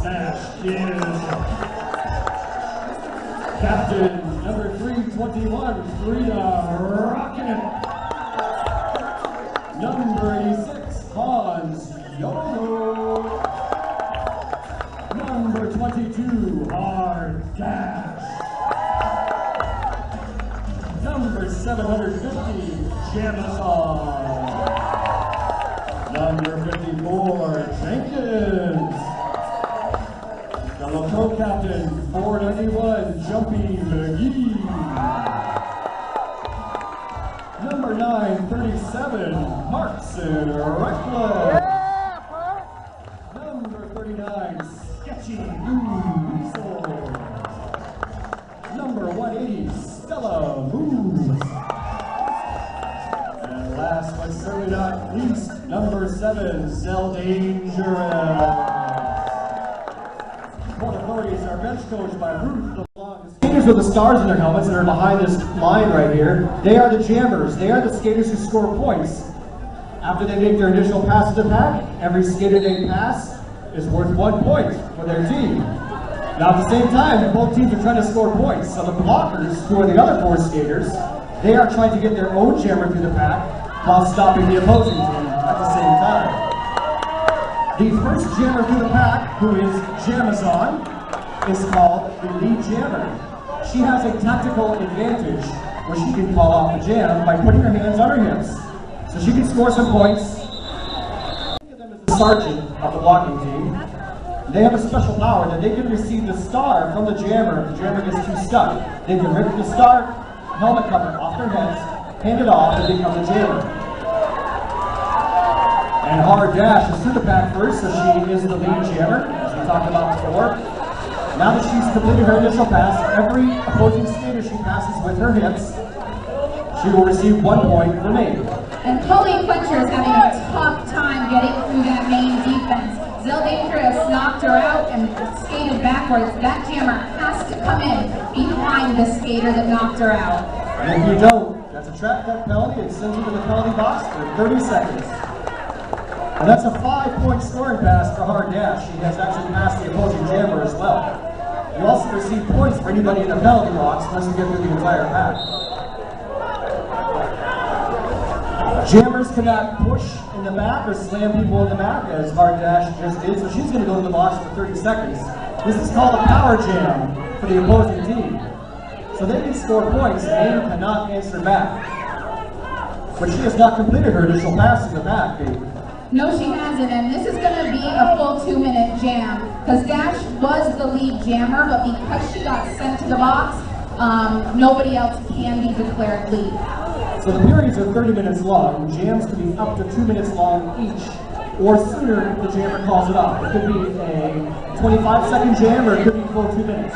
Dash is captain number 321, Frida Rockin. Number 86, Hans Yodo. Number 22, Hard Dash. Number 750, Jamison. Number 54, Jenkins. Fellow co-captain, 491, Jumpy McGee. Number 937, Markson Reckler. Number 39, Sketchy Weasel. Number 180, Stella Moves. And last but certainly not least, number 7, Zell Dangerous. Port Authorities are bench coached by Ruth. The skaters with the stars in their helmets that are behind this line right here, they are the jammers. They are the skaters who score points. After they make their initial pass to the pack, every skater they pass is worth 1 point for their team. Now at the same time, both teams are trying to score points. So the blockers, who are the other 4 skaters, they are trying to get their own jammer through the pack while stopping the opposing team at the same time. The first jammer through the pack, who is Jamazon, is called the lead jammer. She has a tactical advantage where she can call off the jam by putting her hands on her hips. So she can score some points. Them is the sergeant of the blocking team. They have a special power that they can receive the star from the jammer if the jammer gets too stuck. They can rip the star helmet cover off their heads, hand it off, and become the jammer. And Hard Dash is through the pack first, so she is the lead jammer, as we talked about before. Now that she's completed her initial pass, every opposing skater she passes with her hips, she will receive 1 point for me. And Colleen Quencher is having a tough time getting through that main defense. Zell Dangerous knocked her out and skated backwards. That jammer has to come in behind the skater that knocked her out. And if you don't, that's a track that penalty. It sends you to the penalty box for 30 seconds. And that's a 5-point scoring pass for Hard Dash. She has actually passed the opposing jammer as well. You also receive points for anybody in the penalty box once you get through the entire pack. Jammers cannot push in the back or slam people in the back, as Hard Dash just did, so she's going to go to the box for 30 seconds. This is called a power jam for the opposing team. So they can score points and Anne cannot answer back. But she has not completed her initial pass in the back, Pete. No, she hasn't, and this is going to be a full 2-minute jam, because Dash was the lead jammer, but because she got sent to the box, nobody else can be declared lead. So the periods are 30 minutes long. Jams can be up to 2 minutes long each, or sooner if the jammer calls it off. It could be a 25-second jam, or it could be full 2 minutes.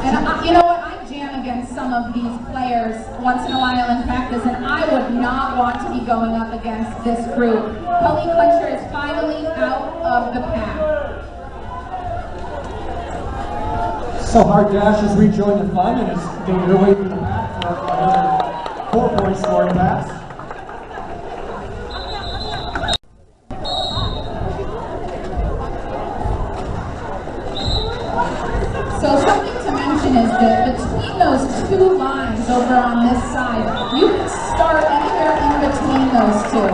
And you know what? I jam against some of these players once in a while in practice, and I would not want to be going up against this group. Colleen Quencher is finally out of the pack. So Hard Dash has rejoined the fun and is getting her way through the pack for another 4-point scoring pass. So something to mention is that between those 2 lines over on this side, you can start anywhere in between those 2.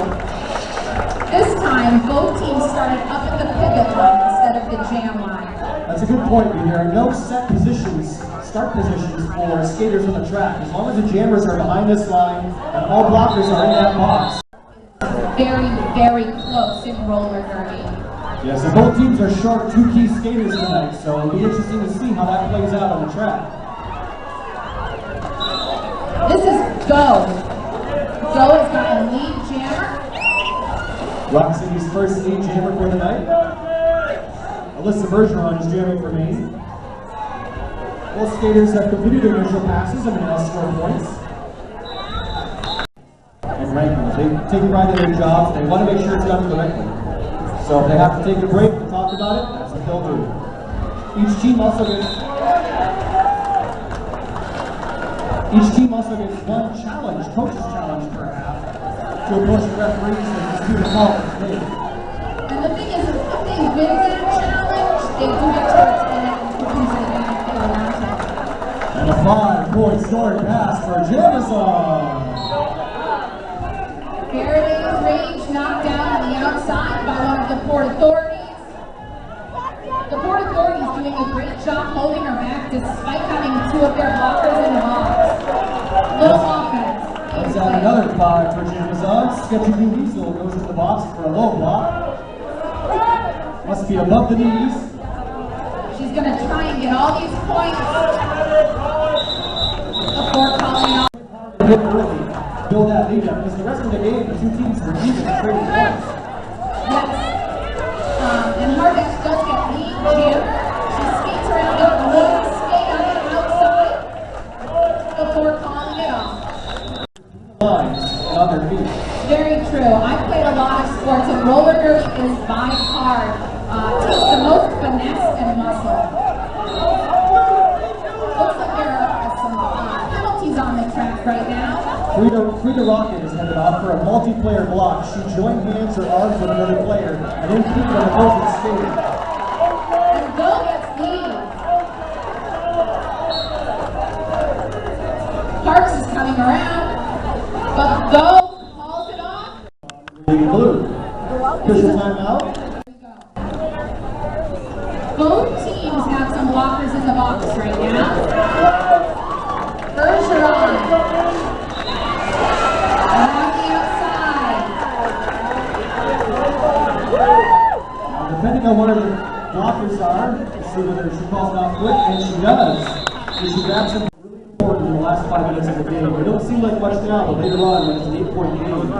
This time, both teams started up at the pivot line instead of the jam line. That's a good point. There are no set positions, start positions for skaters on the track. As long as the jammers are behind this line and all blockers are in that box. Very, very close in roller derby. Yeah, so both teams are short 2 key skaters tonight, so it'll be interesting to see how that plays out on the track. This is Go. Go has got a lead jammer. Roc City's first lead jammer for the night. Alyssa Bergeron is jamming for Maine. Both skaters have completed their initial passes and now score points. And rankings. They take pride in their jobs. They want to make sure it's done correctly. So if they have to take a break to talk about it, that's what they'll do. Each team also gets 1 challenge, coach's challenge per half, to approach the referees and dispute a call that's made. And the thing win that challenge, they do get to retain it and produce an advantage for the round table. And a 5-point scoring pass for Jamison. Fairways range knocked down on the outside by one of the Port Authorities. The Port Authorities doing a great job holding her back despite having two of their blockers in the box. Little offense. Let's add another 5 for Jamison. Sketchy Blue Weasel goes in the box for a low block. Must be above the knees. She's going to try and get all these points before calling off. Hit early, build that lead up, because the rest of the game, the two teams were even trading points. Yes. And Harbeck does get lead jam. She skates around it, one skate on the outside before calling it off. Lines and on their feet. Very true. I've played a lot of sports, and roller derby is by far takes the most finesse and muscle. Looks like there are some penalties on the track right now. Frida Rocket is headed off for a multiplayer block. She joined hands or arms with another player and then peeked on the opposing skater. And Go gets lead. Parks is coming around, but Go calls it off. Blue. Official timeout. Both teams have some blockers in the box right now. Bergeron. Around the outside. Now, depending on what her blockers are, let's see whether she calls it off quick, and she does. So she grabs them really important in the last 5 minutes of the game. It don't seem like much now, but later on, when it's an 8-point game,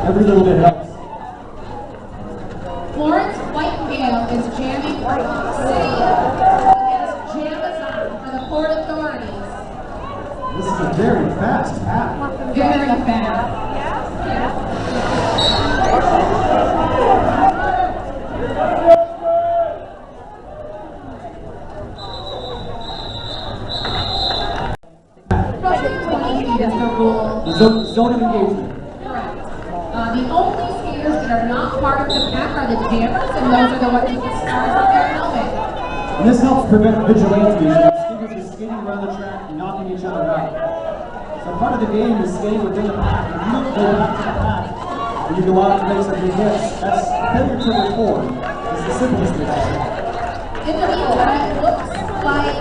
every little bit helps. Florence Whitegale is jamming for Roc City against Jamison for the Port Authorities. This is a very fast pack. Very fast. Roughly 20 feet is the rule. The zone of engagement. Correct. The only skaters that are not part of the pack are the jammers, and those are the ones with the stars on their helmet. And this helps prevent vigilantes. Skaters are skating around the track, knocking each other out. So part of the game is skating within the pack. If you don't go back to the pack, and you go out and make some big hits, that's failure to reform. It's the simplest thing. In the meantime, it looks like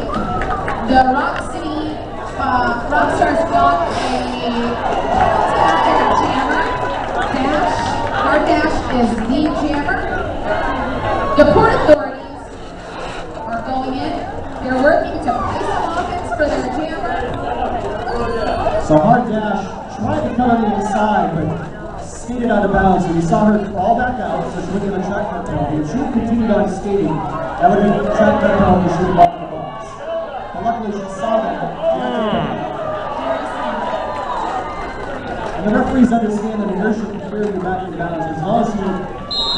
the Roc City Roc Stars got a penalty on their jammer. Hard dash is the jammer. The Port Authorities are going in. They're working to play some offense for their jammer. So hard dash tried to cut on the inside, but skated out of bounds. So we saw her crawl back out, so she went to the track cut penalty. If she had continued on skating, that would have been a track cut penalty. She would have gotten the box. But luckily she saw that. And the referees understand that inertia can carry you back in bounds. As long as you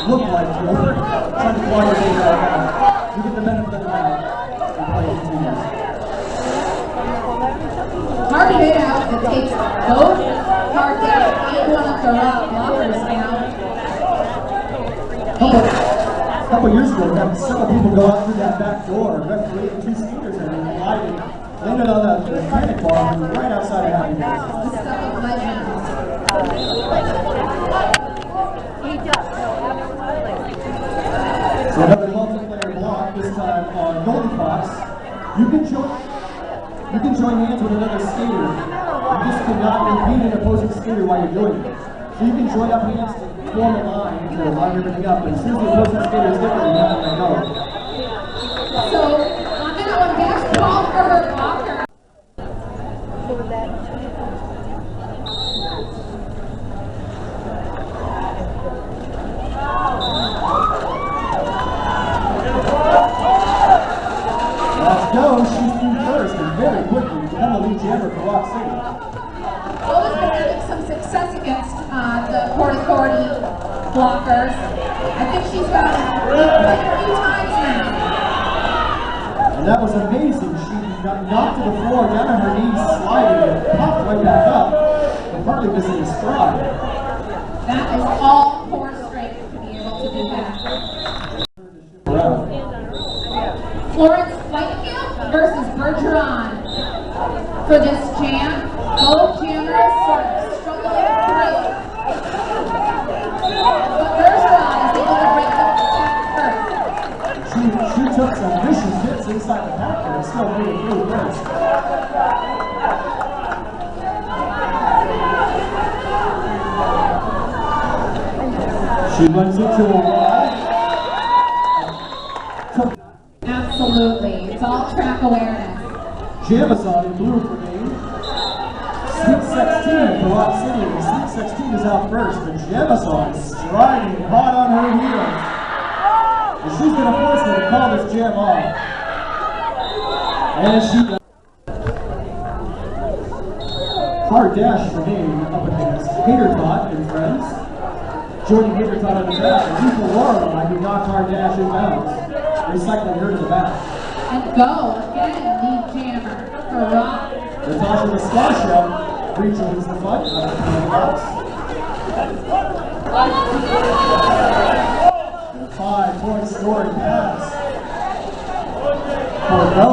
look like you're trying to claw your way back out, you get the benefit of the doubt and play continues. Hard hit out that takes both hard dash and one of the Roc blockers down. A couple years ago, we had several people go out through that back door. Referee and 2 skaters and they landed on the panic bar right outside of Happy Days. The stuff of legends. So another multiplayer block, this time on Golden Fox. You can join hands with another skater. You just cannot impede an opposing skater while you're doing it. So you can join up hands to form a line to line everything up, but as soon as the opposing skater is different, you have to let go. So on that one, Dash called for her blocker. Let's go, she's through first and very quickly become the lead jammer for Roc City. Lowe's been having some success against the Port Authority blockers. I think she's got it quite a few times now. And that was amazing. She got knocked to the floor, down on her knees, sliding, and popped right back up, but partly missing a stride. That is all core strength to be able to do that. Florence Whitefield versus Bergeron. For this jam, both jammers sort of struggling through. But Bergeron is able to break up the pack first. She took some vicious hits inside the pack there and still made it through first. She runs into a wall. Absolutely. It's all track awareness. Jamazon in blue for me. Sweet 16 for Roc City. Sweet 16 is out first, but Jamazon striding hot on her heels. And she's going to force her to call this jam off. And she does. Hard dash for me up against Hatertot and friends. Joining Hatertot on the track, and Lethal Lorelei who knocked Hard Dash inbounds, recycling her to the back. And go again, lead jammer for Roc. Natasha Nastasha reaches the front of the box. And a 5-point scoring pass for Go.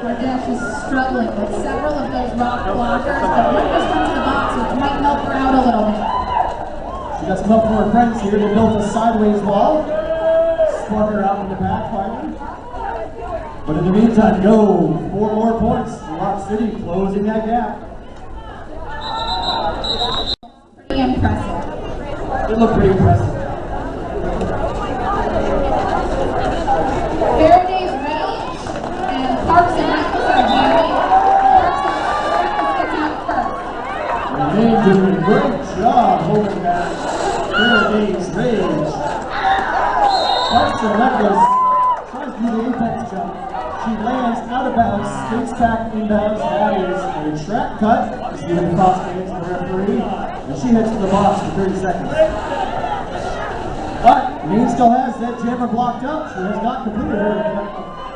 Hardash is struggling with several of those Roc blockers, but Rick has come to the box, which might help her out a little bit. She got some help from her friends here. They built a sideways wall. Spun her out in the back finally. But in the meantime, Go, 4 more points. Roc City closing that gap. Pretty impressive. It looked pretty impressive. Faraday's range and Parks and Rentals are jamming. Parks and Rentals gets out first. And they doing a great job holding that Faraday's range. Parks and Rentals tries to do the apex jump. She lands out of bounds, skates back inbounds. That is a track cut. Stephen Cross hands the referee, and she heads to the box for 30 seconds. But Maine still has that jammer blocked up. She has not completed her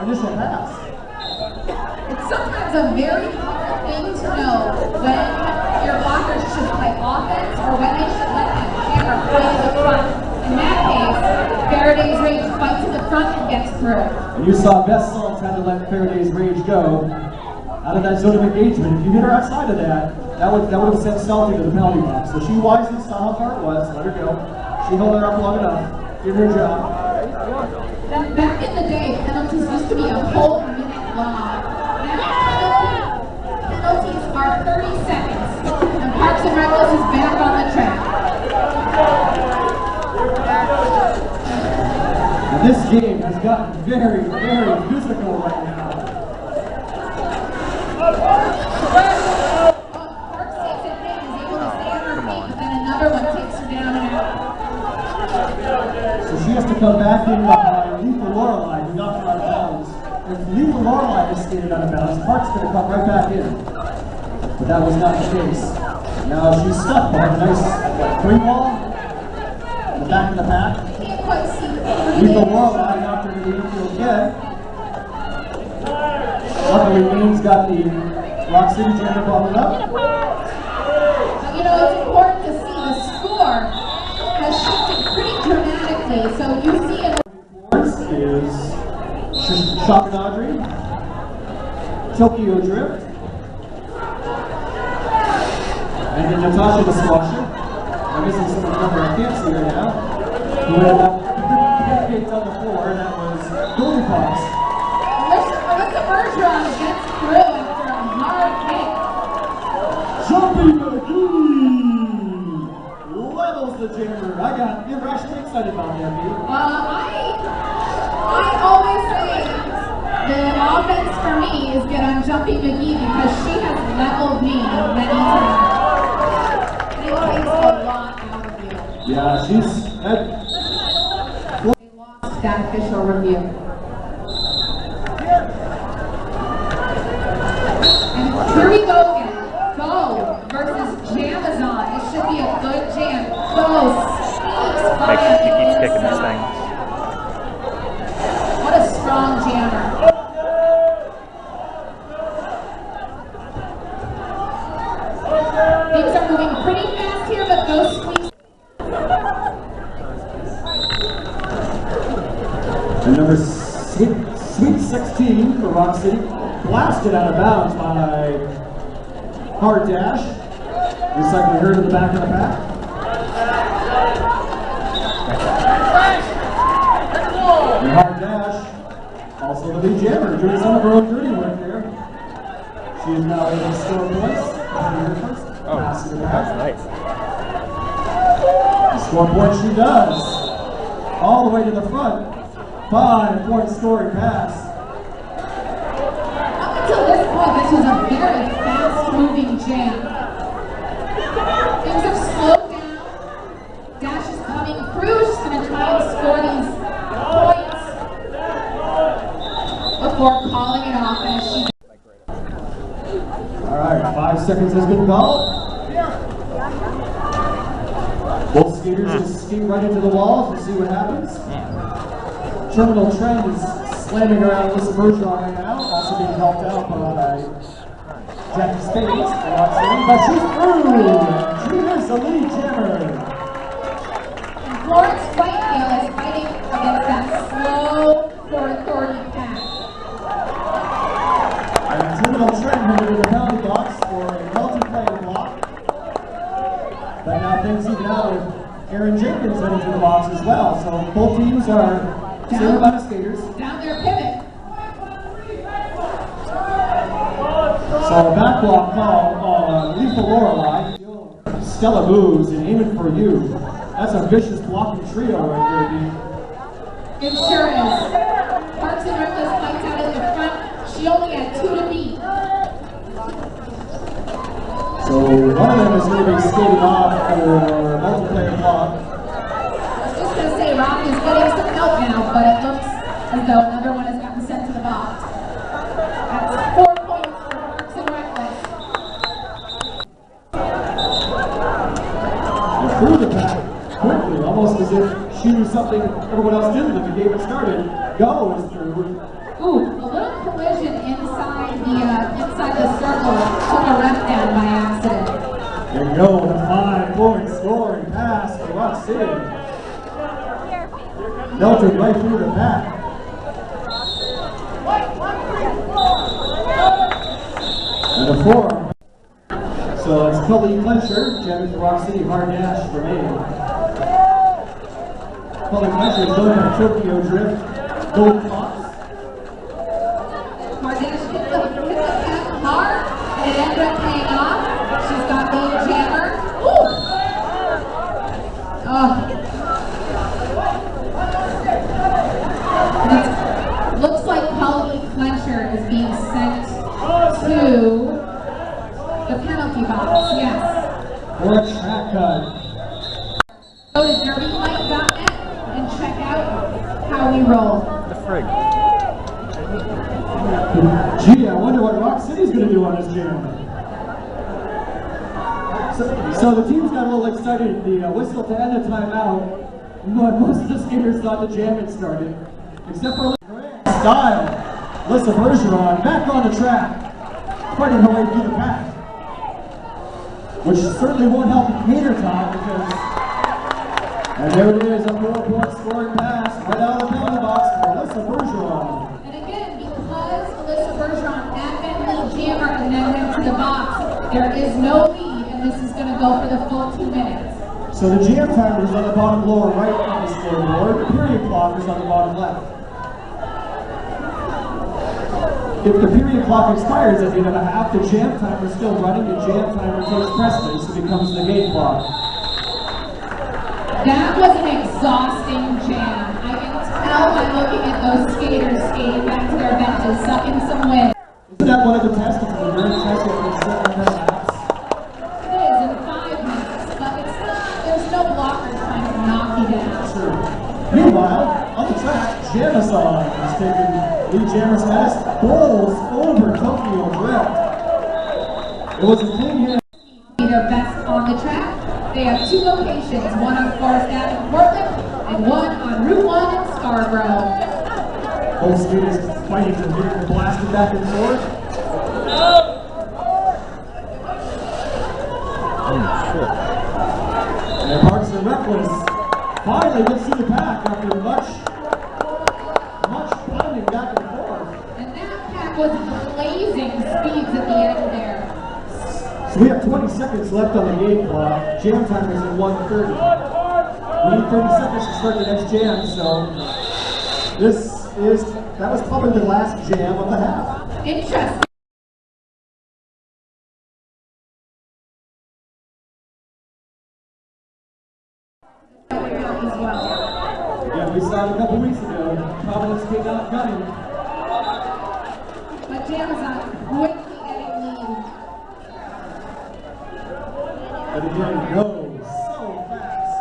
initial pass. It's sometimes a very hard thing to know when your blockers should play offense or when they should let that jammer play to the front. In that case, Faraday's Rage fights to the front and gets through. And you saw Beth Saltz had to let Faraday's Rage go out of that zone of engagement. If you hit her outside of that, that would have sent Salty to the penalty box. So she wisely saw how far it was, let her go. She held her up long enough, did her job. Back in the day, penalties used to be a whole minute long. Now penalties are 30 seconds, and Parks and Rentals is back on the track. And this game has gotten very, very physical right now. Parks takes it in, is able to stay on her feet, but then another one takes her down and out. So she has to come back in behind Lethal Lorelei, who knocked her out of bounds. If Lethal Lorelei has skated out of bounds, Park's going to come right back in. But that was not the case. Now she's stuck behind a nice 3-wall in the back of the pack. Can't quite see. Lethal Lorelei knocked her to the infield again. Luckily, Maine's got the Roc City jammer bubbled up. You know, it's important to see the score has shifted pretty dramatically. So you see it. Is Shakanadri, Tokyo Drift, and then Natasha Nastasha. I'm missing someone's number, I can't see her now. Who had pancakes on the floor, and that was Goldie Fox. Melissa Bergeron gets through after a hard hit. Jumpy McGee levels the jammer. I got irrationally excited about that, dude. I always say the offense for me is get on Jumpy McGee because she has leveled me many times. And it takes a lot out of you. Yeah, she's... They lost that official review. And here we go again. Go versus Jamazon. It should be a good jam. Go sneaks by. Make sure she keeps kicking this thing. What a strong jammer. Things are moving pretty fast here, but Go squeaks. And number 6. blasted out of bounds by Hard Dash. Recycling her to the back of the pack. And Hard Dash, also the lead jammer, doing some of her own dirty work there. She is now able to score points. Pass to the back. That's nice. The score point she does. All the way to the front. 5-point scoring pass. Up until this point, this was a very fast-moving jam. Things have slowed down. Dash is coming through. She's going to try and score these points before calling it off as she. All right, 5 seconds has been called. Both skaters just skate right into the walls and see what happens. Terminal Trend is slamming around Alyssa Bergeron right now, also being helped out by Jackie Spades, but she's through! She is the lead jammer! And Florence Whitehale is fighting against that slow 430 pass. And Terminal Trend moving to the penalty box for a multiplayer block. But now things even out with Aaron Jenkins heading to the box as well, so both teams are same amount of skaters. Down their pivot. So a back block call on Lethal Lorelei. Stella moves and aiming for you. That's a vicious blocking trio right there, Dean. It sure is. Parks and Reckless fights out in the front. She only had 2 to beat. So one of them is going to be skating off for multiplayer block. I was just going to say, Roc is getting some help now, but it looks as though another one has gotten sent to the box. That's 4 points for Parks and Reckless. And through the pack quickly, almost as if she knew something everyone else didn't at the game it started. Go is through. Ooh, a little collision inside the circle took a ref down by accident. There you go, the 5-point scoring pass for Roc City. Melted right through the pack. And a 4. So it's Kelly Clencher, jamming for Roc City, Hard Dash for me. Kelly Clencher is going on Tokyo Drift, Gold Fox. Mardash hit the pack hard, and it ended up paying off. She's got the jammer. Ooh! Oh. And it looks like Kelly Clencher is being sent to the penalty box, yes. Or a track cut. Go to derbyfight.net and check out how we roll. The frig. Gee, I wonder what Roc City's going to do on this jam. So the teams got a little excited at the whistle to end the timeout. But most of the skaters thought the jam had started. Except for Style. Alyssa Bergeron back on the track. Fighting her way through the pack. Which certainly won't help Gator Top because... And there it is, a 4-point scoring pass right out of the penalty box for Alyssa Bergeron. And again, because Alyssa Bergeron had been lead jammer and then went to the box, there is no lead, and this is going to go for the full 2 minutes. So the jam timer is on the bottom lower right of the scoreboard. The period clock is on the bottom left. If the period clock expires at the end of a half, the jam timer is still running. The jam timer takes precedence and becomes the game clock. That was an exhausting jam. I can tell by looking at those skaters skating back to their benches, sucking some wind. Isn't that one of the tests? It's a very test that makes 7.5 laps. It is in 5 minutes, but it's not, there's no blocker trying to knock you down. Sure. Meanwhile, on the track, Jamison is taking lead jammer status. Bowls over Tokyo Drift. It was a clean hit. Be their best on the track. They have 2 locations, one on Forest Ave in Portland and one on Route 1 in Scarborough. Both skaters fighting to get blasted back and forth. And Parks and Reckless finally gets through the pack after much pounding back and forth. And that pack was blazing So we have 20 seconds left on the game clock. Jam time is at 1:30. We need 30 seconds to start the next jam, so that was probably the last jam of the half. Interesting. As well. Yeah, we saw it a couple weeks ago. Providence came out gunning. But Jam is on quickly getting lead. But again, goes so fast.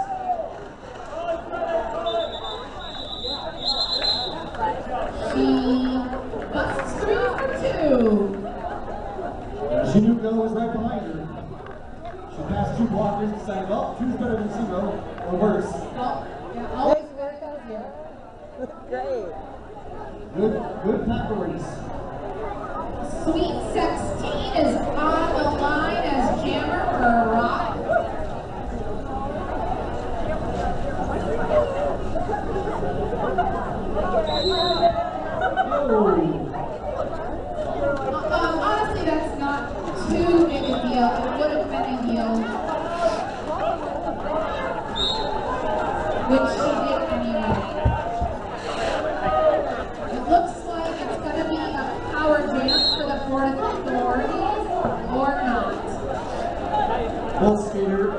She busts 3 for 2. She knew Go was right behind her. She passed 2 blockers, decided, well, 2's better than 0, or worse. Well, yeah, always where it goes here. Great. Good priorities. Sweet 16 is on the line as jammer for Roc. Honestly, that's not too big a deal. It would have been a deal, which she did anyway. It looks like it's going to be a power jam for the Port Authorities, or not.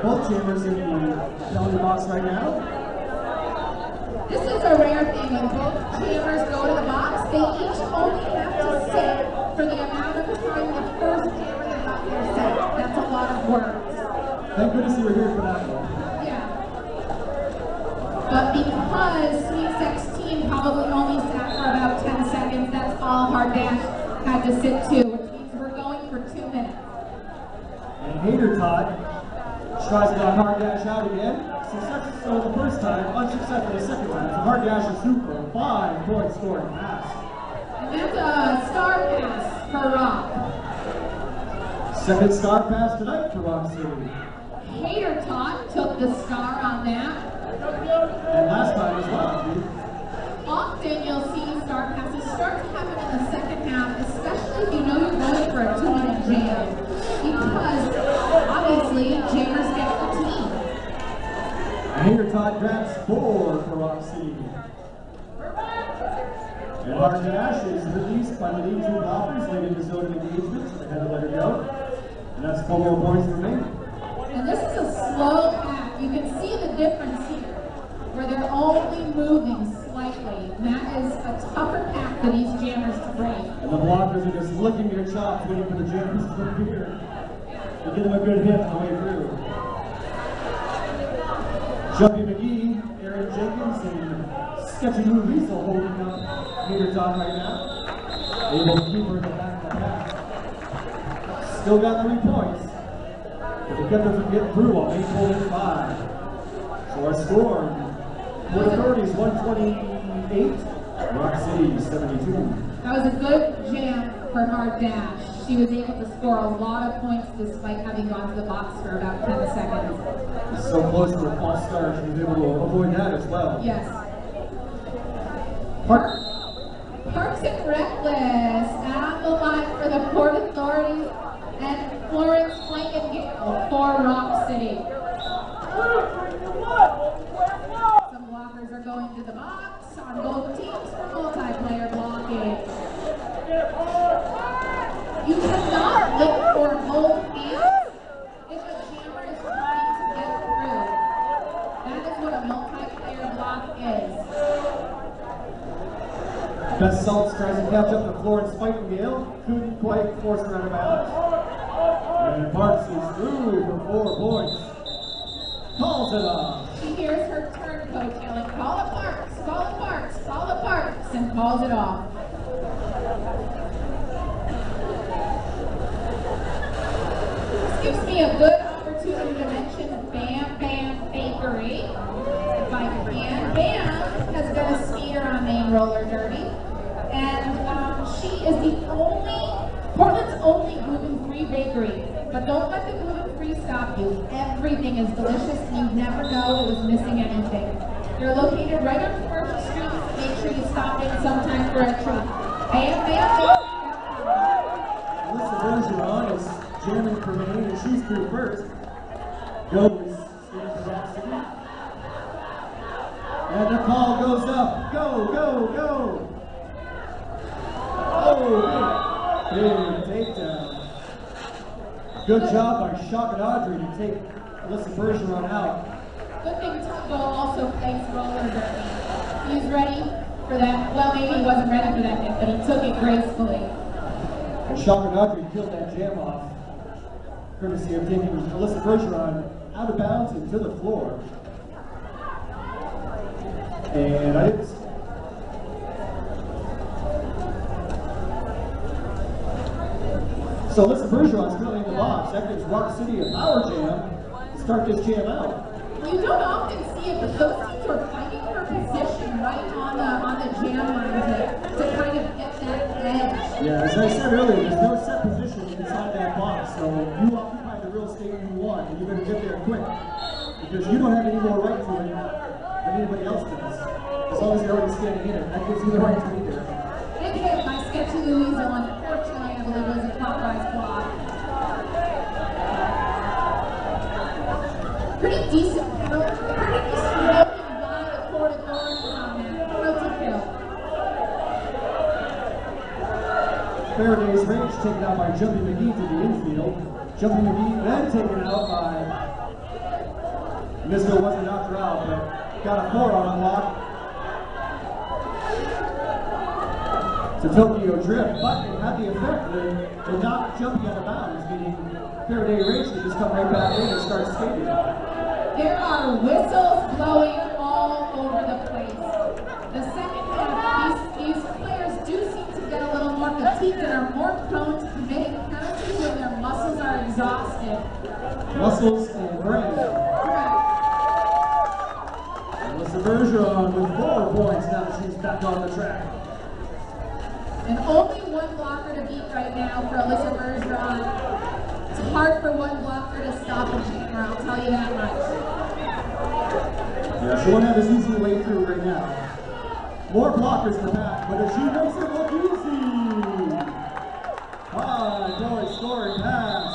Both jammers in the penalty box right now. This is a rare thing. When both jammers go to the box, they each only have to sit for the amount of time the first jammer that got their set. That's a lot of words. Thank goodness you were here for that one. Yeah. But because Sweet 16 probably only sat for about 10 seconds, that's all Hard Dash had to sit to, which means we're going for 2 minutes. And Hater Todd tries to get Hard Dash out again. Successful the first time, unsuccessful the second time. So Hard Dash is super 5-point scoring pass. And that's a star pass for Roc. Second star pass tonight for Roc City. Hater Tot took the star on that. And last time as well. Often you'll see star passes start to happen in the second half, especially if you know you're going for a 2-minute jam. Because obviously jammers get fatigued. Hater Todd grabs 4 for Roc City. And Hard Dash is released by the lead 2 blockers, leading to zone engagement, so they had to let her go. And that's 4 more points remaining. And this is a slow pack. You can see the difference here, where they're only moving slightly. And that is a tougher pack for these jammers to break. And the blockers are just licking their chops, waiting for the jammers to appear. To give them a good hit on the way through. Jumpy McGee, Aaron Jenkins, and Sketchy Lou Liesel holding up Hater Todd right now. Able to keep her in the back of the pack. Still got 3 points. But they kept her from getting through while they pulled in 5. So our score, Port Authorities 128, Roc City 72. That was a good jam for Hard Dash. She was able to score a lot of points despite having gone to the box for about 10 seconds. So close to a false start, she was able to avoid that as well. Yes. Parks and Reckless on the line for the Port Authorities and Florence Flankengale for Roc City. Some blockers are going to the box on both teams for multiplayer blocking. You cannot look for both hands if a jammer is trying to get through. That is what a multiplayer block is. Best Salts tries to catch up to Florence Flankengale, couldn't quite force her out of bounds. And Parks is through for 4 points. Calls it off. She hears her turncoat yelling, call it Parks, call it Parks, call it Parks, and calls it off. This gives me a good opportunity to mention Bam Bam Bakery, if I can. Bam has been a skater on Main Roller Derby, and she is Portland's only gluten-free bakery. But don't let the gluten-free stop you. Everything is delicious and you never know it was missing anything. They're located right on Commercial Street. Make sure you stop in sometime for a treat. Bam Bam Bakery. Alyssa Bergeron is jamming for Maine, and she's through first. Goes skating for Roc City. And the call goes up. Go, go, go! Oh, big takedown. Good job by Shock and Audrey to take Alyssa Bergeron out. Good thing Tugbo also plays roller derby. He's ready for that. Well, maybe he wasn't ready for that hit, but he took it gracefully. And Shock and Audrey killed that jam off, courtesy of taking Alyssa Bergeron out of bounds and to the floor. And I didn't. So Alyssa Bergeron's currently in the box. That gives Roc City a power jam to start this jam out. You don't often see it, but those teams are fighting for position right on the jam line to kind of get that edge. Yeah, as I said earlier, there's no set position inside that box, so you occupy the real estate you want, and you better get there quick, because you don't have any more right to it than anybody else does. As long as you're already standing in it, that gives you the right to be there. Big hit by Sketchy Louisa, unfortunately, I believe it was a clockwise block. Pretty decent loading by the Port Authorities on that. Penalty kill. Faraday's range taken out by Jumpy McGee to the infield. Jumpy McGee then taken out by Misco wasn't knocked her out, but got a 4 on the block. To Tokyo Drift, but it had the effect that it knocked Jumpy out of bounds, meaning Faraday Range could just come right back in and start skating. There are whistles blowing all over the place. The second half, these players do seem to get a little more fatigued and are more prone to committing penalties when their muscles are exhausted. Muscles and brain. Correct. Alyssa Bergeron with 4 points now that she's back on the track. And only one blocker to beat right now for Alyssa Bergeron. It's hard for one blocker to stop a jammer, I'll tell you that much. Yeah, she won't have this easy way through right now. More blockers in the back, but if she makes it look easy. High goal scoring pass.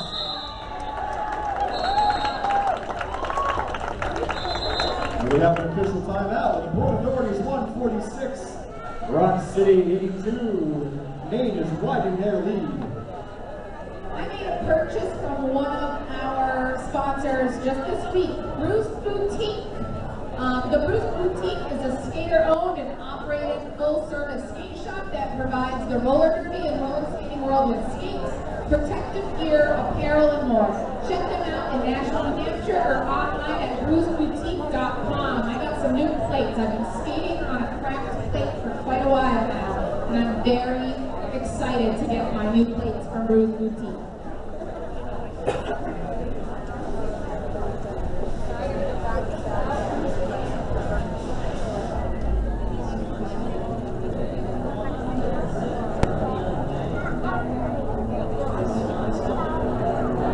And we have an official timeout. The Port Authorities 146, Roc City 82. Maine is widening their lead. I made a purchase from one of our sponsors just this week, Bruce Boutique. The Bruce Boutique is a skater-owned and operated full-service skate shop that provides the roller derby and roller skating world with skates, protective gear, apparel, and more. Check them out in Nashville, New Hampshire, or online at bruceboutique.com. I got some new plates. I've been skating on a cracked plate for quite a while now, and I'm very excited to get my new plates from Bruce Boutique.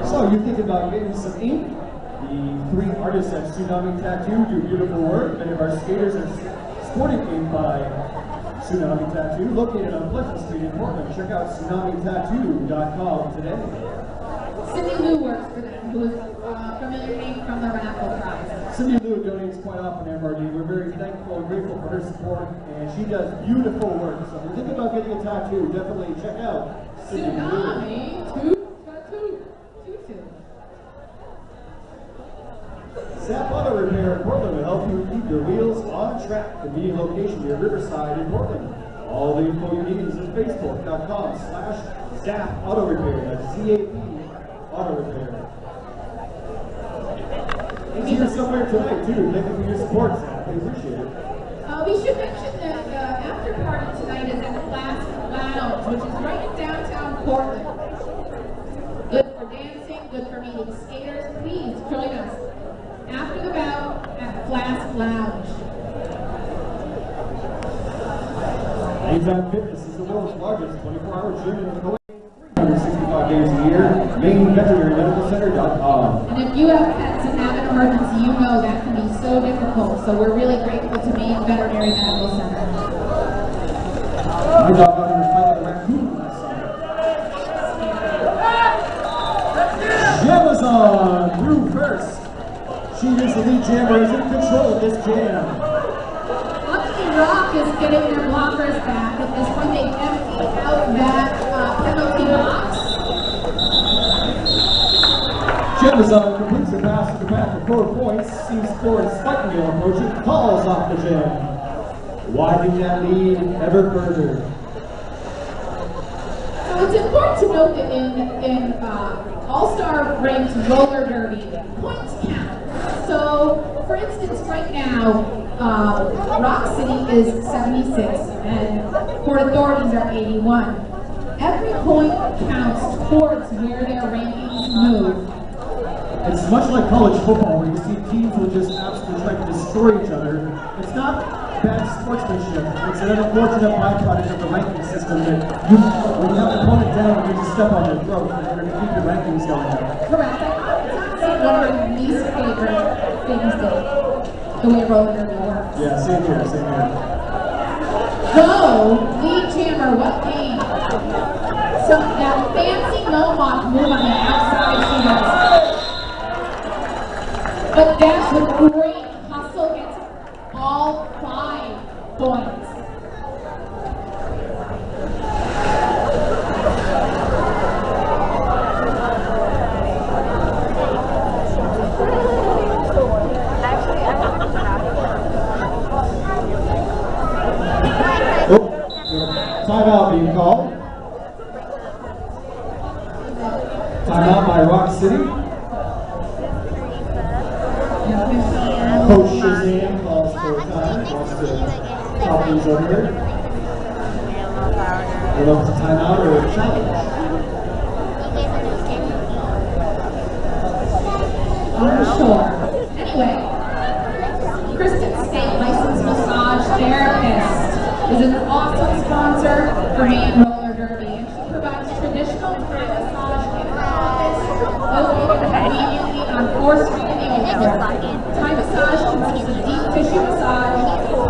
So you're thinking about getting some ink? The 3 artists at Tsunami Tattoo do beautiful work. Many of our skaters are sporting ink by Tsunami Tattoo, located on Pleasant Street in Portland. Check out tsunamitattoo.com today. Cindy Lou works for them, who is a familiar name from the raffle prize. Cindy Lou donates quite often to MRD. We're very thankful and grateful for her support, and she does beautiful work. So if you're thinking about getting a tattoo, definitely check out Cindy Lou. Tsunami Tattoo. Zap Auto Repair in Portland will help you keep your wheels on track. Convenient location near Riverside in Portland. All the info you need is at facebook.com/Zap Auto Repair. That's ZAP Auto Repair. It's here somewhere tonight too. Thank you for your support, Zap. We appreciate it. We should mention that the after party tonight is at Flask Lounge, which is right in downtown Portland. Good for dancing, good for meeting skaters. Please join us after the bout at Flask Lounge. Anytime Fitness is the world's largest 24-hour gym in the 365 days a year. MaineVeterinaryMedicalCenter.com. And if you have pets and have an emergency, you know that can be so difficult. So we're really grateful to Maine Veterinary Medical Center. My dog got in a fight with a raccoon last summer. on through first. She is the lead jammer, is in control of this jam. Luckily, Roc is getting their blockers back. At this point, they emptied out that penalty box. Jamazon completes her pass to the back for 4 points. Sees Florence Spikendale approaching, calls off the jam, widening that lead ever further. So it's important to note that in All-Star ranked roller derby, points count. So, for instance, right now, Roc City is 76 and Port Authorities are 81. Every point counts towards where their rankings move. It's much like college football, where you see teams will just absolutely try to destroy each other. It's not bad sportsmanship. It's an unfortunate byproduct of the ranking system that when you have an opponent down, you just step on their throat in order to keep your rankings going up. Correct. That's one of my least favorite things that the way roller derby works. Yeah, same here, same here. Go, lead jammer, what game? So that fancy mohawk move on the outside she does. But that's a great hustle, gets all 5 points. Timeout being called. Timeout by Roc City. Coach Shazam calls for time. Wants to talk things over here. I don't know if it's a timeout or a challenge. Unsure. Anyway, Kristen State licensed massage therapist is an awesome sponsor for me and roller derby, and she provides traditional Thai massage in her office located conveniently on 4th Street in the Old Port. Thai massage consists of deep tissue massage,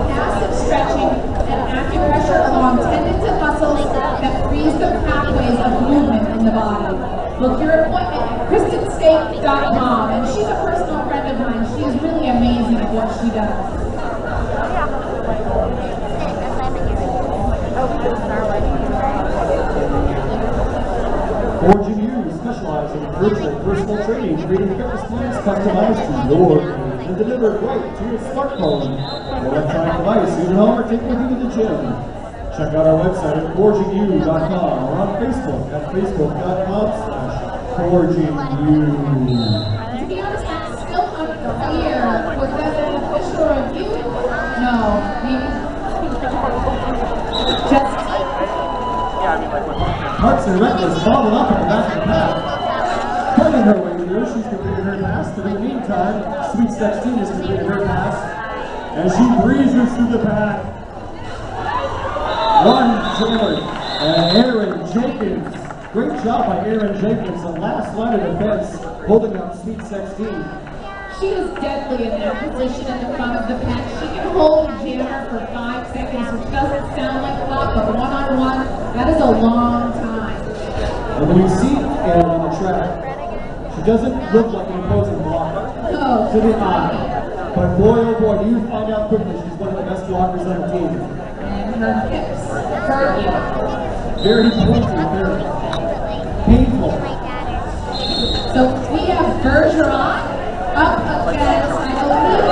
passive stretching, and acupressure along tendons and muscles that frees the pathways of movement in the body. Book your appointment at KristenState.com, and she's a personal friend of mine. She is really amazing at what she does. Forging You specializes in virtual personal training, creating fitness plans customized to your needs and delivered right to your smartphone or electronic device, even home or take with you to the gym. Check out our website at forgingyou.com or on Facebook at facebook.com/forgingyou. To be honest, I'm still unclear. Was that an official review? No, maybe. Just Hearts and Reckless bottled up at the back of the pack. Pulling her way through, she's completed her pass, but in the meantime, Sweet 16 has completed her pass, and she breezes through the pack. One jammer, and Aaron Jenkins. Great job by Aaron Jenkins, the last line of defense, holding up Sweet 16. she is deadly in that position in the front of the pack. She can hold a jammer for 5 seconds, which doesn't sound like a lot, but one-on-one, that is a long time. And when you see Aaron on the track, she doesn't look like an opposing blocker No. to the eye. But boy, oh boy, you find out quickly she's one of the best blockers on the team. And her hips hurt you. Very pointy, very painful. So we have Bergeron up against, I believe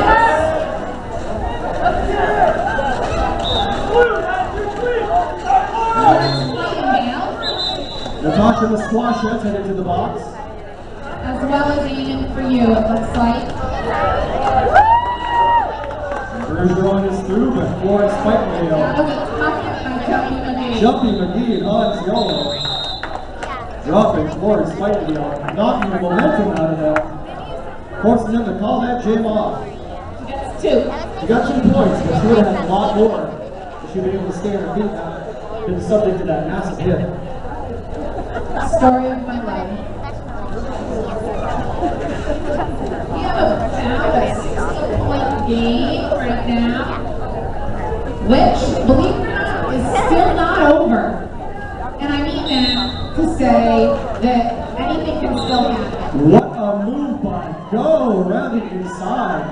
it's Natasha the Squashette headed to the box. as well as Aiden for you, it looks like. Bergeron is through, but Florence That Spikendale. was a tough hit by Jumpy McGee. Jumpy McGee and Hans Yolo. Dropping Florence Spikendale, knocking the momentum out of that. Forcing them to call that jam off. She gets 2. She got 2 points, but she would have had a lot more if she'd been able to stay on her feet now. Been subject to that massive hit. Story of my life. We have about a 60-point game right now, which, believe it or not, is still not over. And I mean that to say that anything can still have it. What a move by Go around the inside.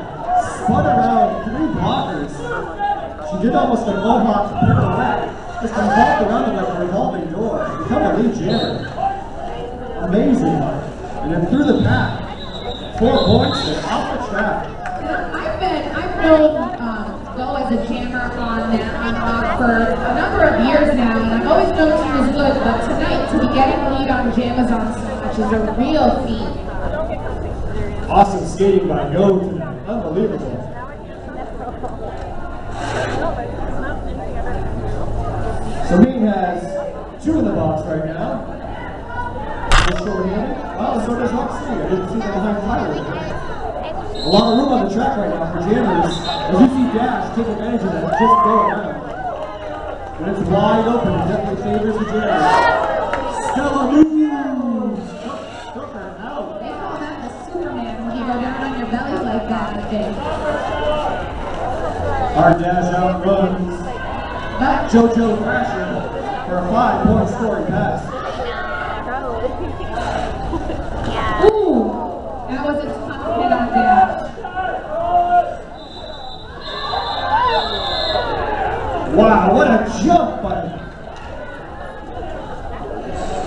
Spun around 3 blockers. She did almost a mohawk pirouette. Just revolved around it like a revolving door. Become a lead jammer. Amazing. And then through the pack. 4 points and off the track. I've known Go as a jammer on Roc for a number of years now, and I've always known she was good, but tonight to be getting lead on Jamazon so much is a real feat. Awesome skating by Go tonight. Unbelievable. So Maine has 2 in the box right now. Just short-handed. Well, so does Roc City. I didn't see them behind Tyler. A lot of room on the track right now for jammers. As you see Dash take advantage of that, just go around. When it's wide open, it definitely favors the jammers. Stella moves! Took her out. They call that the Superman when you go down on your belly like that, I think. Our Dash outruns JoJo Thrasher for a 5-point scoring pass. Ooh! That was a tough hit on Dash. Wow, what a jump by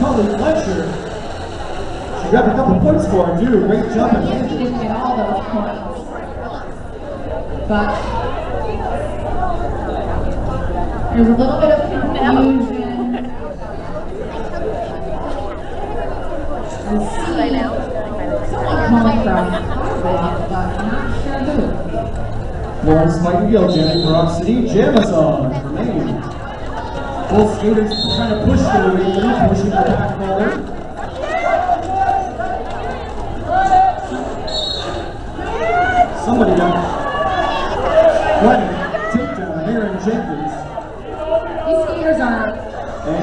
Cully Fletcher. She grabbed a couple points for him too. Great jump and She landing. didn't get all those points. But there's a little bit of confusion. Let's see. Someone calling from Harvard, but not sure who. Lawrence Nightingale jamming for Roc City. Jamazon for Maine. Both skaters trying to push their way through, pushing the back forward. Somebody got quite a takedown. Aaron Jenkins. These skaters are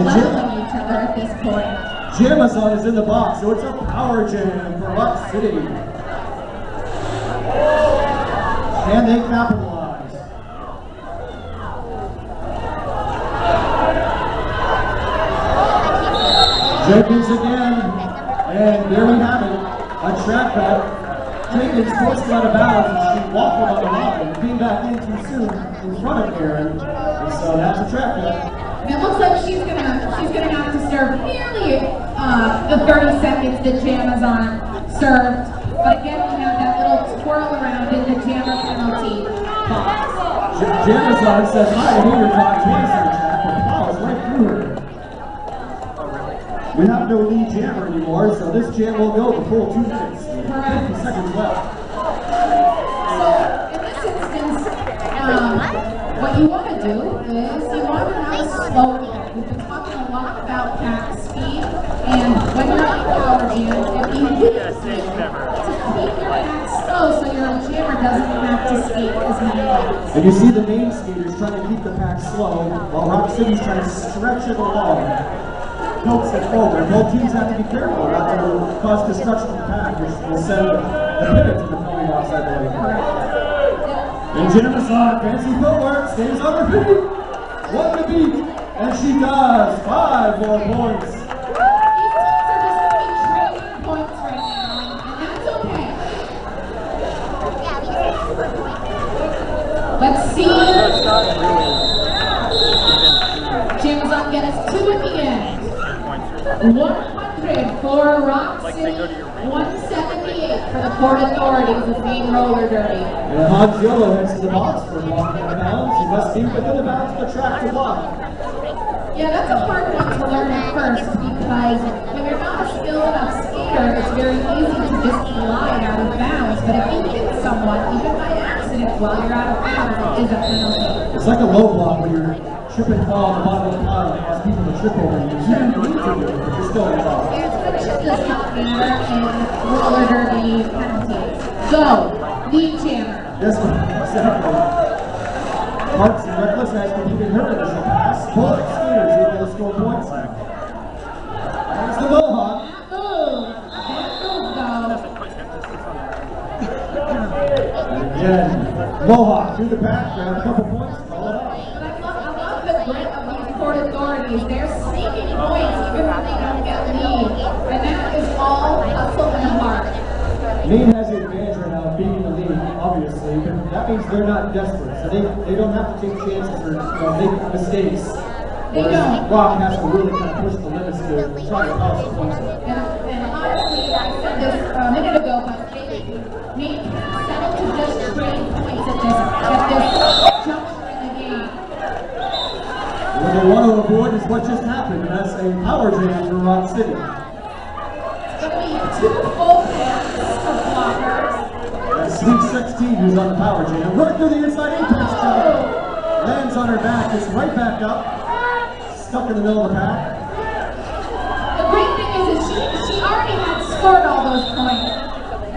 leveling each other at this point. Jamazon is in the box, so it's a power jam for Roc City. Can they capitalize? Jenkins again, and there we have it. A track back. Jenkins forced her out of bounds, and she waffled on the line and came back in too soon in front of Aaron. And so that's a track back. And it looks like she's gonna have to serve nearly the 30 seconds that Jamazon served. But again, we have that little twirl around in the jammer penalty box. Jamazon says, hi, I hear you're talking twice on the track, but plows right through her. We have no lead jammer anymore, so this jam will go the full 2 minutes. 50 seconds left. So, in this instance, what you want to do is you want to have a slow kick. We've been talking a lot about pack speed, and when you're on power jam, it behooves you to keep your pack slow so your jammer doesn't have to skate as many laps. And you see the main skaters trying to keep the pack slow, while Roc City's trying to stretch it along. Coax it forward. Both teams have to be careful not to cause destruction of the pack, which will send the pivot to the floating outside the lane. And Jamazon, fancy footwork, stays on her feet. One to beat, and she does. 5 more points. These teams are just going to be trading points right now, and that's okay. Let's see. Jamazon get us 2 at the end. 100 for Roc City, 178 for the Port Authorities of Maine Roller Derby. And Hans Yolo heads to the box for blocking out of bounds. He must be within the bounds of the track to block. Yeah, that's a hard one to learn at first because when you're not a skilled enough skater, it's very easy to just glide out of bounds. But if you hit someone, even by accident, while you're out of bounds, it is a penalty. It's like a low block when you're trip and fall on the bottom of the pile and ask people to trip over you. You don't need to do it, but you're still involved. It does not matter in roller derby penalties. Go, lead jammer. Yes, exactly. Parks and Reckless has completed her initial pass. Both skaters able to score points. There's the Mohawk. And again, Mohawk through the pack, grab a couple points, call it off. I love the grit of these Port Authorities. They're sneaking points even when they don't get lead. And that is all Maine has the advantage right now of beating the lead, obviously, but that means they're not desperate, so they don't have to take chances or make mistakes. They don't. Roc has to really kind of push the limits to try to cause some points. And honestly, I said this a minute ago, but Maine can't settle to just trade points at this juncture in the game. What they want to avoid is what just happened, and that's a power jam for Roc City. It's going to be 2 full passes for blockers. That's Sweet 16 who's on the power jam. Right through the inside apex jump. Lands on her back, gets right back up. Stuck in the middle of the pack. The great thing is she already had scored all those points.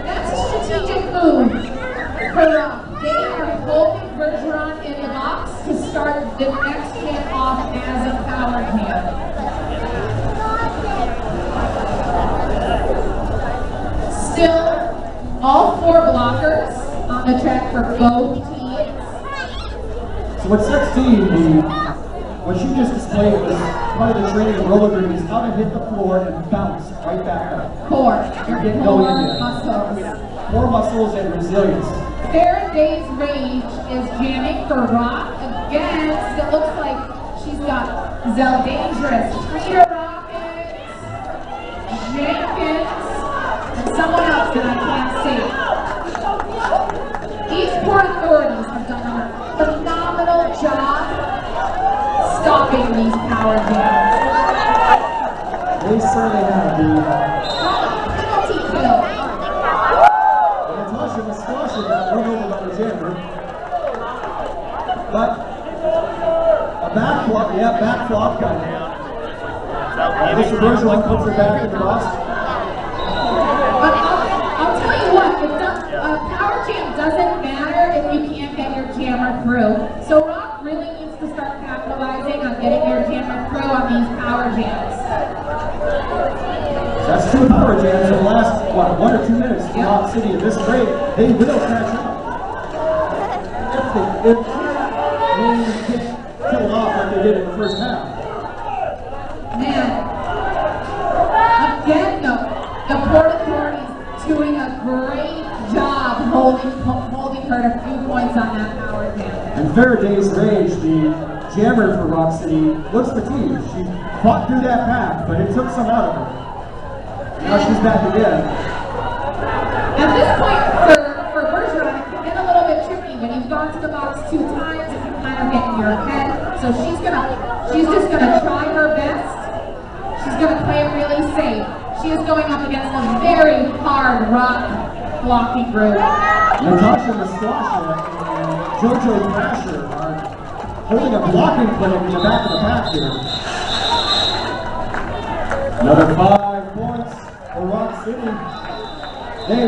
That's a strategic move for Roc. They are holding Bergeron in the box to start the next jam off as a power jam. Still, all 4 blockers on the track for both teams. So with 16, what she just displayed was part of the training of roller derby is how to hit the floor and bounce right back up. Core. You're getting Core going in there. muscles. Core muscles and resilience. Faraday's Rage is jamming for Roc against, it looks like she's got Zell Dangerous, Treater Rockets, Jenkins, and someone else that I can't see. These Port Authorities have done a phenomenal job stopping these power jams. They certainly have the Penalty kill. Natasha Muscasha got run over by the jammer. But a back flop, back flop got down. Mr. Bergeron puts her back in the box. But I'll tell you what, a power jam doesn't matter if you can't get your jammer through. So Roc really needs to start capitalizing on getting your jammer through on these power jams. That's 2 power jams in the last, 1 or 2 minutes for Roc City. At this rate, they will catch up. If they get killed off like they did in the first half. Man, again though, the Port Authorities doing a great job holding her to a few points on that power jam. And Faraday's Rage, the jammer for Roc City, looks fatigued. She fought through that pack, but it took some out of her. Now she's back again. At this point, for Bergeron, it can get a little bit tricky. When you've gone to the box 2 times, it can kind of get in your head. So she's just gonna try her best. She's gonna play it really safe. She is going up against a very hard Roc blocking group. Natasha Muscasha and JoJo Thrasher are holding a blocking clinic in the back of the pack here. Another 5 points for Roc City. They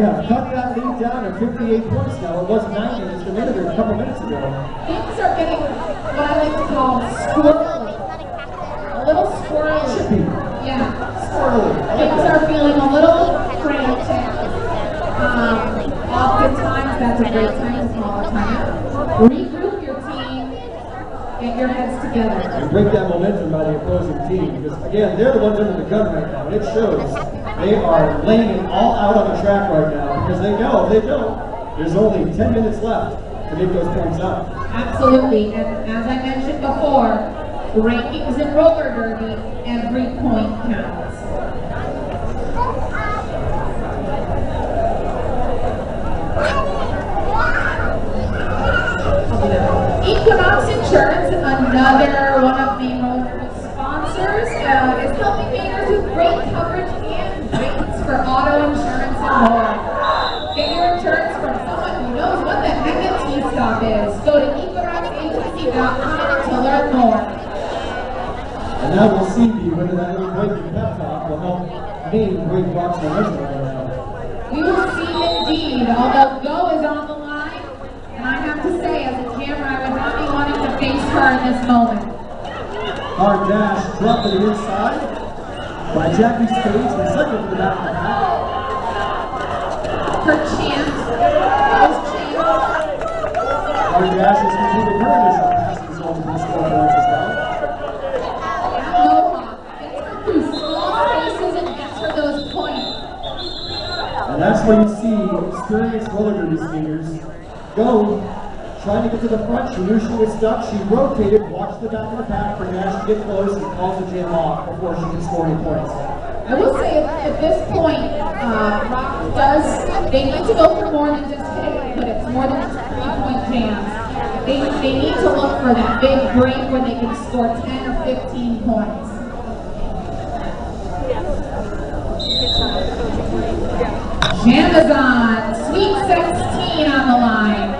have cut that lead down to 58 points now. It was 90 just a minute or a couple minutes ago. Things are getting what I like to call squirrely. A little squirrely. Chippy. Yeah. Squirrely. Things are feeling a little frantic. Oftentimes, that's a great time to call a timeout. Regroup your team. Get your heads together. And break that momentum by the opposing team. Because again, they're the ones under the gun right now. And it shows. They are laying it all out on the track right now. Because they know if they don't, there's only 10 minutes left to make those points up. Absolutely. And as I mentioned before, rankings in roller derby, every point counts. Equinox Insurance, another one of the roller sponsors, is helping gamers with great coverage and rates for auto insurance and more. Get your insurance from someone who knows what the heck a T-stop is. Go to equinoxagency.com to learn more. And now we'll see whether that little break in pep talk will help me break Roc's momentum right now. We will see indeed, although Go is on the line, and I have to say, as a jammer, I would not be wanting to face her in this moment. Hard dash drop to the inside by Jackie Spades and second to the back of the pack. Her chant, those chants. Hard dash has completed her initial pass result to the score points as well. Aloha gets her through small spaces and gets her those points. And that's where you see experienced roller derby skaters go, trying to get to the front. She knew she was stuck. She rotated, watched the back of the pack for Nash to get close and calls the jam off before she can score any points. I will say at this point, Roc they need to go for more than just put it, more than 3-point jams. They need to look for that big break where they can score 10 or 15 points. Jamazon, Sweet 16 on the line.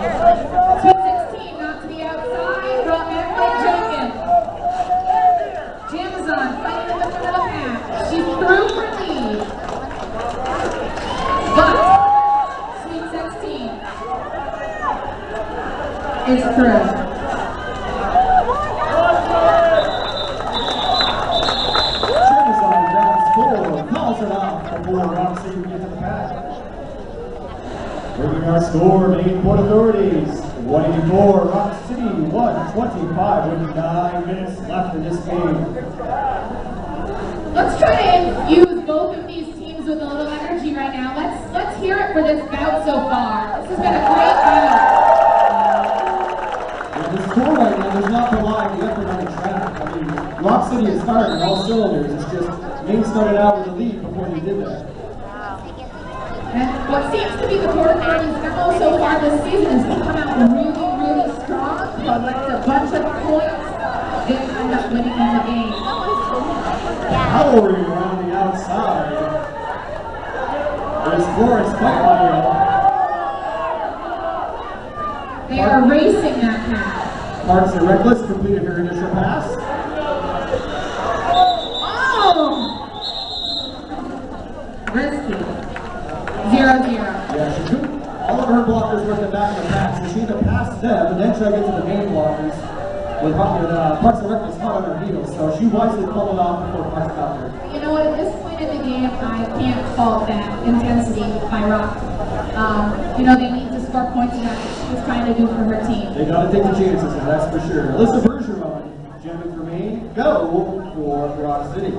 Sweet 16 knocked to the outside, brought back by Jokin. Jamazon fighting in the front of the pack. She's through for lead. But Sweet 16 is through. Jamazon grabs 4, calls it off before Roc City can get to the pack. Bringing our score, main port authorities. 184, Roc City 125 with 9 minutes left in this game. Let's try to infuse both of these teams with a little energy right now. Let's hear it for this bout so far. This has been a great bout. The score right now does not belie the effort on the track. I mean, Roc City is firing on all cylinders. It's just Maine started out with the lead before they did that. And what seems to be the port authorities' MO so far this season is to come out really, really strong, but with a bunch of points, they end up winning in the game. Powering around the outside. There's Florence Buckmeyer. They are racing that pack. Parks and Reckless completed her initial pass. Oh! Risky. 0-0. Yeah, she took all of her blockers were at the back of the pack, so she had to pass them and then try to get to the main blockers with Parks and Reckless hot on her heels. So she wisely pulled it off before Parks got there. You know what, at this point in the game, I can't fault that intensity by Roc. You know, they need to score points, and that's what she was trying to do for her team. They got to take the chances, and that's for sure. Alyssa Bergeron, jamming for Maine, go for Roc City.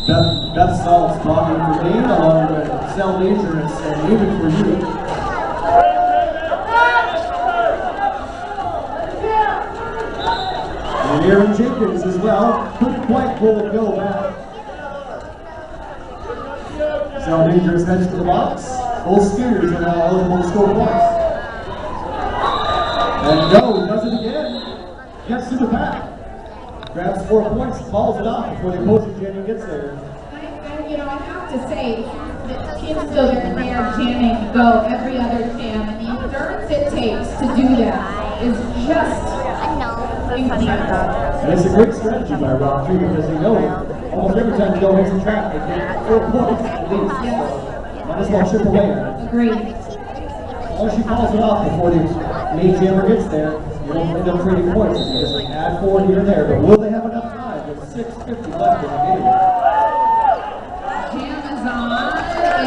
Beth Salt's blocking for Maine, along with Cell Dangerous and even for you. And Aaron Jenkins as well, couldn't quite pull the go back. Cell Dangerous heads to the box. Both skaters are now eligible to score points. And Go does it again. Gets to the pack. Grabs 4 points, follows it off before the opposing jamming gets there. You know, I have to say, the teams still there jamming Go every other jam, and the endurance it takes to do that is just incredible. And it's a great strategy by Roc too, because they know almost every time Go hits the track, they get 4 points at least. Yes. Might as well chip away at it. Agreed. Once she calls it off before the main jammer gets there, you don't end up trading points. You just add 4 here and there, but will they have enough time with 6:50 left in the game? Jamazon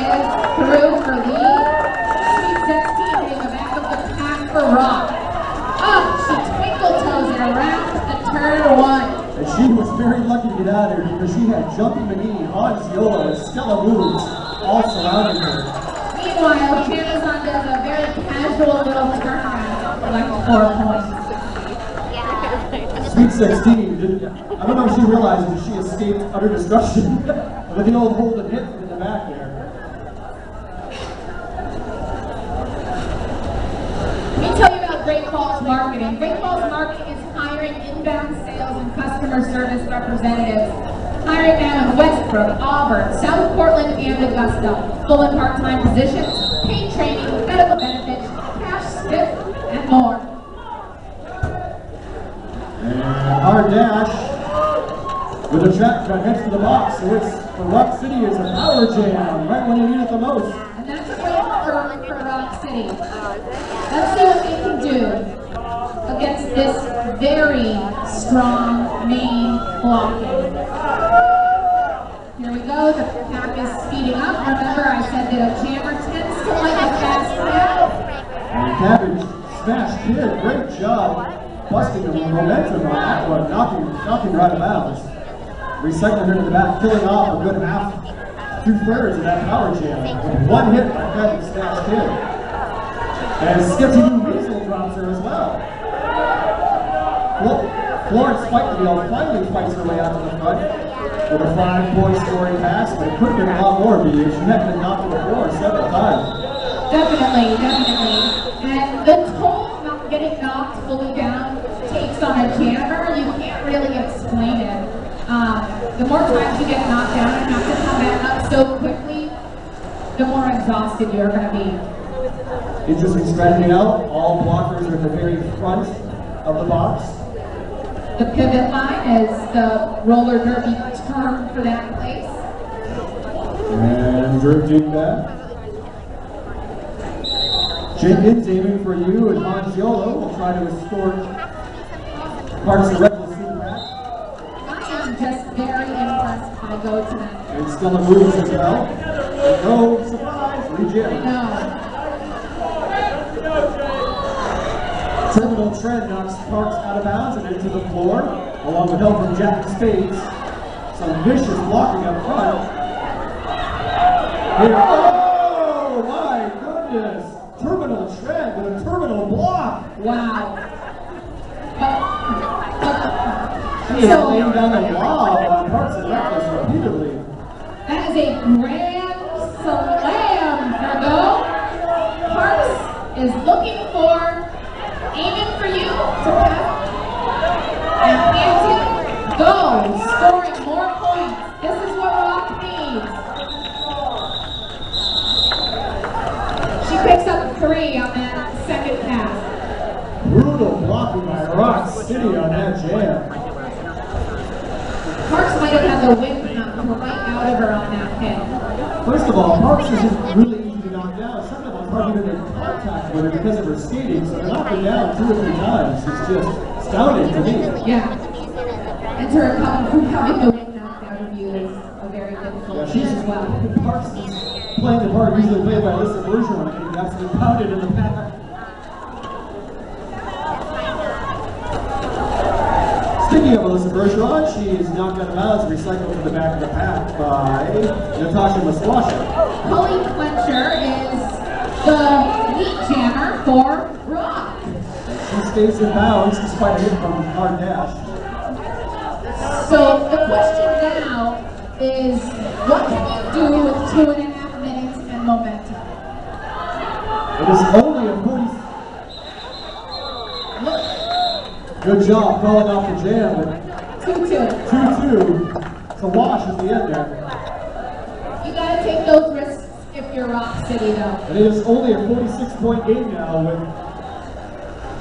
is through for lead. Sweet 16 in the back of the pack for Roc. Up, she twinkle toes it around the turn 1. And she was very lucky to get out of here because she had Jumpy McGee, Hans Yola, and Stella moves all surrounding her. Meanwhile, Jamazon does a very casual little turnaround to collect 4 points. Sweet 16, I don't know if she realizes that she escaped utter destruction with the old hold and hit in the back there. Let me tell you about Great Falls Marketing. Great Falls Marketing is hiring inbound sales and customer service representatives. Hiring now in Westbrook, Auburn, South Portland, and Augusta. Full and part-time positions, paid training, medical benefits, cash stiff, and more. And our dash with a track right next to the box, so it's for Roc City is a power jam right when you need it the most. And that's a win for Roc City. Let's see what they can do against this very strong main blocking. Here we go, the pack is speeding up. Remember I said that a jammer tends to like a fast pack. And Cabbage smashed here, great job busting the momentum on that one, knocking right out of bounds. Recycling her to the back, killing off a good half 2/3 of that power jam. With one hit, like that, he smashed in. And Sketchy Weasel drops her as well. Florence finally fights her way out to the front with a 5-point scoring pass, but it could have been a lot more, B. She had been knocked to the floor several times. Definitely. And the toll of getting knocked fully down takes on a jammer. You can't really explain it. The more times you get knocked down and have to come back up so quickly, the more exhausted you're going to be. Interesting strategy out. All blockers are at the very front of the box. The pivot line is the roller derby term for that place. And drifting back. Jenkins aiming for you, and Montiolo will try to escort Parks and Rec will see back. I am just very impressed by go-to-net. And still in moves as well. And no surprise, rejam. No. Terminal Trend knocks Parks out of bounds and into the floor, along with help from Jack Spades. Some vicious blocking up front. Here, oh my goodness! Terminal Trend with a terminal block. Wow. She is laying down the lob on Parks and Reckless repeatedly. That is a grand slam for Go. Parks is looking for, aiming for you to pass. And Hampton, Go, scoring more points. This is what Roc needs. She picks up 3 on that second pass. Brutal blocking by Roc City on that jam. Parks might have had the wind knocked right out of her on that hit. First of all, Parks isn't really easy to knock down. Second of all, it's hard to even make contact with her because of her skating, so to knock her down 2 or 3 times is just astounding to me. Yeah. And to recover from having the wind knocked out of you is a very difficult thing as well. Parks is playing the part usually played by Alyssa Bergeron, getting absolutely pounded in the back. Speaking of Alyssa Bergeron, she is knocked out of bounds and recycled to the back of the pack by Natasha Maswasha. Cully Clencher is the lead jammer for Roc. She stays in bounds despite a hit from hard dash. So the question now is, what can you do with 2.5 minutes and momentum? It is only a 40. Good job calling off the jam, but 2-2. 2-2. It's a wash at the end there. You gotta take those risks if you're Roc City though. And it is only a 46-point game now with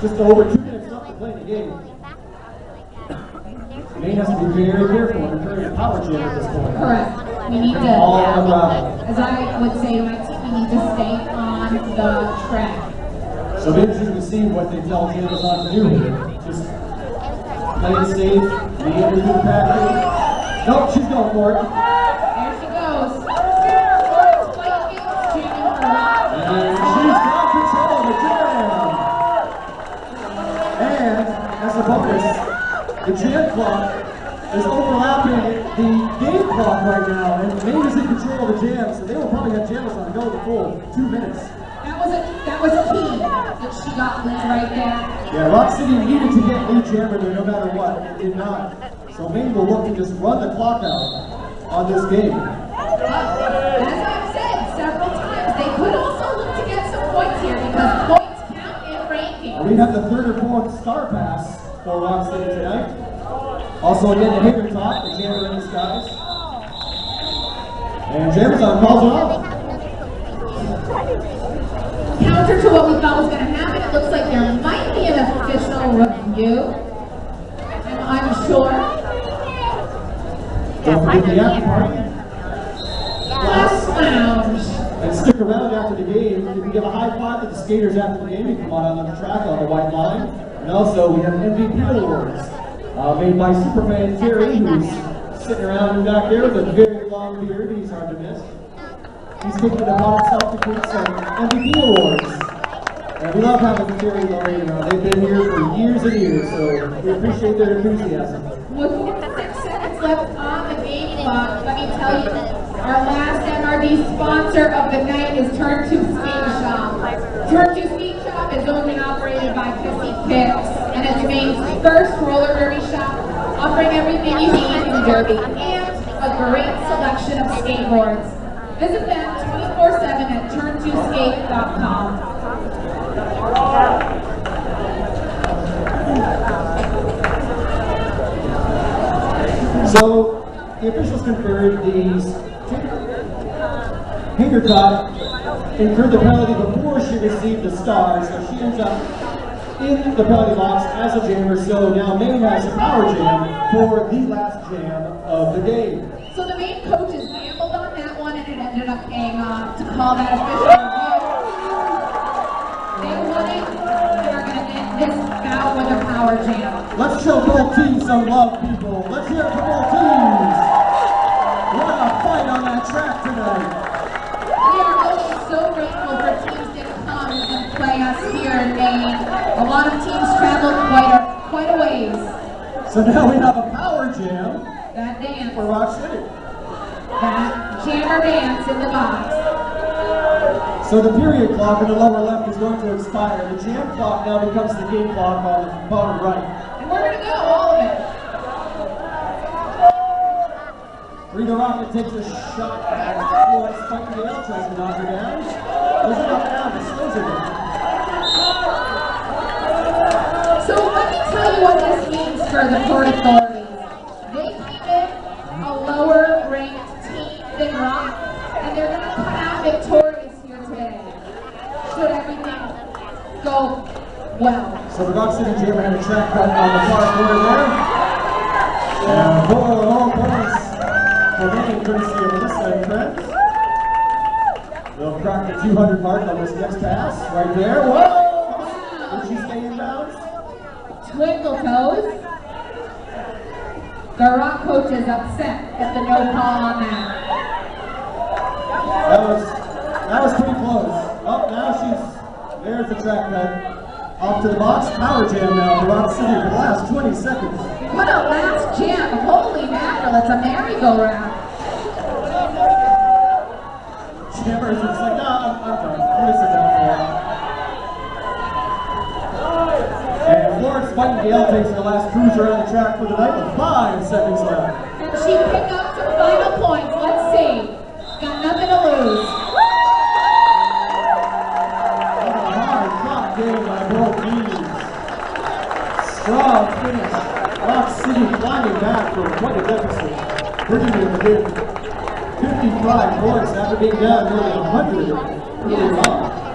just over 2 minutes left to play the game. Maine has to be very careful when they're carrying a power jam at this point. Correct. We need to, as I would say to my team, we need to stay on the track. So maybe you can see what they tell Amazon to do here. Just play it safe, be able to do the package. Nope, she's going for it. There she goes. First play games, jamming for Roc. And she's got control of the jam. And as a bonus, the jam clock is overlapping the game clock right now, and Maine is in control of the jam, so they will probably have Jammers on go the full 2 minutes. That was key that she got lead right there. Yeah, Roc City needed to get lead jammer there no matter what. It did not. So Maine will look to just run the clock out on this game. But as I've said several times, they could also look to get some points here because points count in rankings. We have the 3rd or 4th star pass for Roc City tonight. Also again the Hager top, the jammer in the skies. And Jamazon calls it off. Counter to what we thought was going to happen, it looks like there might be an official review. I'm unsure. Don't forget the after party. Glass Lounge. And stick around after the game. You can give a high five to the skaters after the game. You come on the track on the white line. And also we have MVP awards made by Superman Terry, who's sitting around back there with a very long beard. He's hard to miss. He's taking it upon himself to create some MVP awards. And we love having Terry and Lorraine around. They've been here for years and years, so we appreciate their enthusiasm. With 6 seconds left on the game clock, let me tell you, Our last MRD sponsor of the night is Turn 2 Skate Shop. Turn 2 Skate Shop is owned and operated by Kissy Kicks and is Maine's first roller derby shop, offering everything you need in derby and a great selection of skateboards. Visit them 24/7 at turn2skate.com. So, the officials confirmed these Hanger Top incurred the penalty before she received the stars, so she ends up in the penalty box as a jammer. So now Maine has a power jam for the last jam of the game. So the Maine coaches gambled on that one and it ended up paying off to call that official review. They won it and are going to end this bout with a power jam. Let's show both teams some love, people. Let's hear it for both teams. What a fight on that track tonight. We are always so grateful for teams that come and play us here in Maine. A lot of teams traveled quite a ways. So now we have a power jam That dance, for Roc City. that jammer dance in the box. So the period clock in the lower left is going to expire. The jam clock now becomes the game clock on the bottom right. And we're going to go, all of it. Rita Rocket takes a shot at Florence Spikey-Dale, tries to knock her down. Doesn't knock her down, but slows her down. So let me tell you what this means for the Port authorities. They came in a lower ranked team than Roc, and they're going to come out victorious here today. Should everything go well. So the Roc City Jammer had a track cut on the far corner there. And more points for Maine, courtesy of Melissa and friends. They'll crack the 200 mark on this next pass, right there. Whoa! Did she stay in bounds? Twinkle toes. The Roc coach is upset at the no call on that. That was pretty close. Oh, now there's the track cut. Off to the box, power jam now for Roc City for the last 20 seconds. What a last jam. Holy mackerel, it's a merry-go-round. Jammer's just like, no, I'm done. I'm gonna sit down for a while. And Florence Spikey-Dale takes her last cruise around the track for the night with 5 seconds left. And she picked up some final points. Let's see. Got nothing to lose. What a hard fought game by both teams. Strong finish. Roc City climbing back from quite a deficit. Bringing it within 55 points after being down nearly 100 early on.